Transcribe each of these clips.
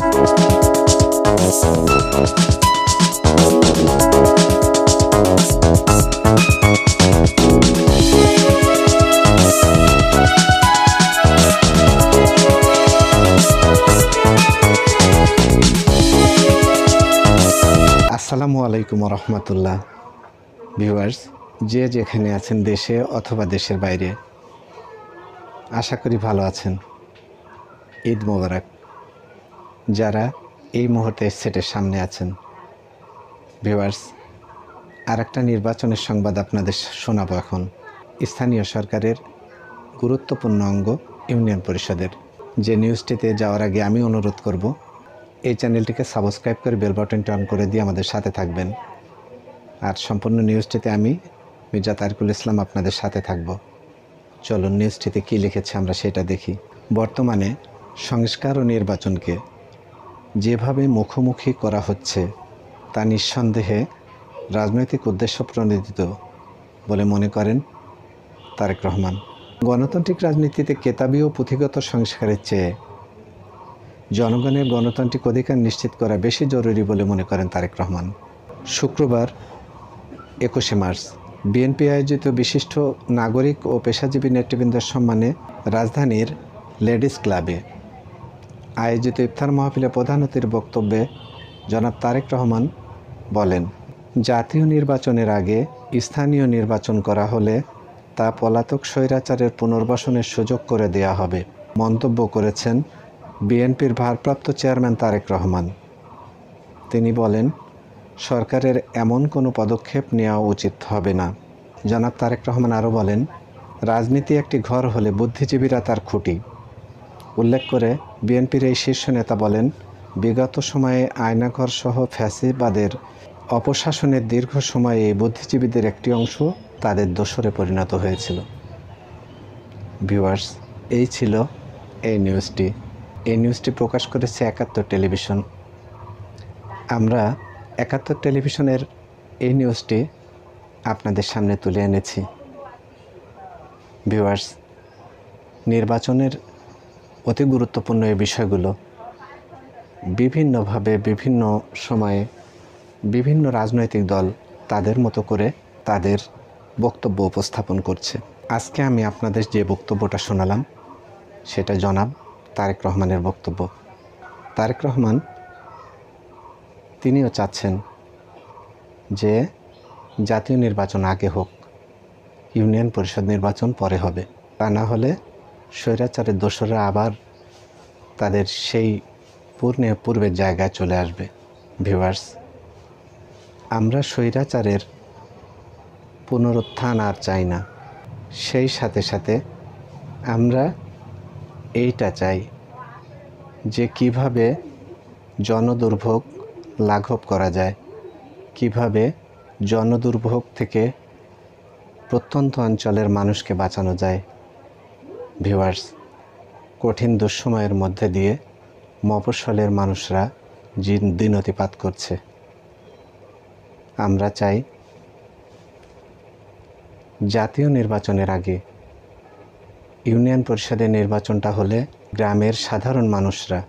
আসসালামু আলাইকুম রহমতুল্লাহ। ভিউয়ার্স, যে যেখানে আছেন দেশে অথবা দেশের বাইরে, আশা করি ভালো আছেন। ঈদ মোবারক। যারা এই মুহূর্তে সেটের সামনে আছেন, ভিউয়ার্স, আর একটা নির্বাচনের সংবাদ আপনাদের শোনাবো এখন। স্থানীয় সরকারের গুরুত্বপূর্ণ অঙ্গ ইউনিয়ন পরিষদের। যে নিউজটিতে যাওয়ার আগে আমি অনুরোধ করব, এই চ্যানেলটিকে সাবস্ক্রাইব করে বেল বাটনটি অন করে দিয়ে আমাদের সাথে থাকবেন। আর সম্পূর্ণ নিউজটিতে আমি মির্জা তারিকুল ইসলাম আপনাদের সাথে থাকব। চলুন নিউজটিতে কী লিখেছে আমরা সেটা দেখি। বর্তমানে সংস্কার ও নির্বাচনকে যেভাবে মুখোমুখি করা হচ্ছে তা নিঃসন্দেহে রাজনৈতিক উদ্দেশ্য প্রণোদিত বলে মনে করেন তারেক রহমান। গণতান্ত্রিক রাজনীতিতে কেতাবি ও পুঁথিগত সংস্কারের চেয়ে জনগণের গণতান্ত্রিক অধিকার নিশ্চিত করা বেশি জরুরি বলে মনে করেন তারেক রহমান। শুক্রবার 21শে মার্চ বিএনপি আয়োজিত বিশিষ্ট নাগরিক ও পেশাজীবী নেতৃবৃন্দের সম্মানে রাজধানীর লেডিস ক্লাবে আয়োজিত ইফতার মাহফিলে প্রধান অতিথির বক্তব্যে জনাব তারেক রহমান বলেন, জাতীয় নির্বাচনের আগে স্থানীয় নির্বাচন করা হলে তা পলাতক স্বৈরাচারের পুনর্বাসনের সুযোগ করে দেয়া হবে মন্তব্য করেছেন বিএনপির ভারপ্রাপ্ত চেয়ারম্যান তারেক রহমান। তিনি বলেন, সরকারের এমন কোনো পদক্ষেপ নেওয়া উচিত হবে না। জনাব তারেক রহমান আরও বলেন, রাজনীতি একটি ঘর হলে বুদ্ধিজীবীরা তার খুঁটি। উল্লেখ করে বিএনপির এই শীর্ষ নেতা বলেন, বিগত সময়ে আয়নাঘর সহ ফ্যাসিবাদের অপশাসনের দীর্ঘ সময়ে এই বুদ্ধিজীবীদের একটি অংশ তাদের দোসরে পরিণত হয়েছিল। ভিউয়ার্স, এই ছিল এই নিউজটি। এই নিউজটি প্রকাশ করেছে ৭১ টেলিভিশন। আমরা ৭১ টেলিভিশনের এই নিউজটি আপনাদের সামনে তুলে এনেছি। ভিউয়ার্স, নির্বাচনের অতি গুরুত্বপূর্ণ এই বিষয়গুলো বিভিন্নভাবে বিভিন্ন সময়ে বিভিন্ন রাজনৈতিক দল তাদের মতো করে তাদের বক্তব্য উপস্থাপন করছে। আজকে আমি আপনাদের যে বক্তব্যটা শোনালাম সেটা জনাব তারেক রহমানের বক্তব্য। তারেক রহমান তিনিও চাচ্ছেন যে জাতীয় নির্বাচন আগে হোক, ইউনিয়ন পরিষদ নির্বাচন পরে হবে। তা না হলে স্বৈরাচারের দোসররা আবার তাদের সেই পূর্বের জায়গায় চলে আসবে। ভিউয়ার্স, আমরা স্বৈরাচারের পুনরুত্থান আর চাই না। সেই সাথে সাথে আমরা এইটা চাই যে কিভাবে জনদুর্ভোগ লাঘব করা যায়, কিভাবে জনদুর্ভোগ থেকে প্রত্যন্ত অঞ্চলের মানুষকে বাঁচানো যায়। ভিউয়ার্স, কঠিন দুঃসময়ের মধ্যে দিয়ে মফস্বলের মানুষরা দিনতিপাত করছে। আমরা চাই জাতীয় নির্বাচনের আগে ইউনিয়ন পরিষদের নির্বাচনটা হলে গ্রামের সাধারণ মানুষরা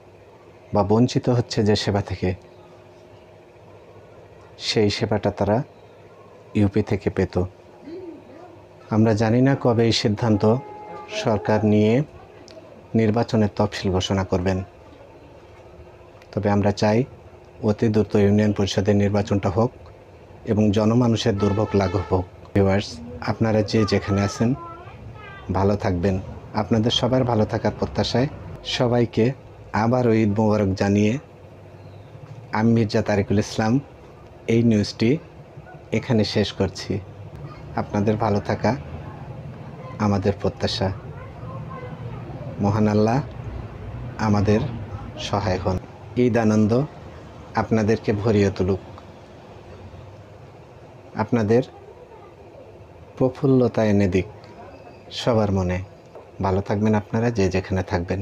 বা বঞ্চিত হচ্ছে যে সেবা থেকে, সেই সেবাটা তারা ইউপি থেকে পেত। আমরা জানি না কবে এই সিদ্ধান্ত সরকার নিয়ে নির্বাচনের তফসিল ঘোষণা করবেন, তবে আমরা চাই অতি দ্রুত ইউনিয়ন পরিষদের নির্বাচনটা হোক এবং জনমানুষের দুর্ভোগ লাঘব হোক। ভিউয়ার্স, আপনারা যে যেখানে আছেন ভালো থাকবেন। আপনাদের সবার ভালো থাকার প্রত্যাশায় সবাইকে আবারও ঈদ মোবারক জানিয়ে আমি মির্জা তারিকুল ইসলাম এই নিউজটি এখানে শেষ করছি। আপনাদের ভালো থাকা আমাদের প্রত্যাশা। মহান আল্লাহ আমাদের সহায় হন। ঈদ আনন্দ আপনাদেরকে ভরিয়ে তুলুক, আপনাদের প্রফুল্লতা এনে দিক সবার মনে। ভালো থাকবেন আপনারা যে যেখানে থাকবেন।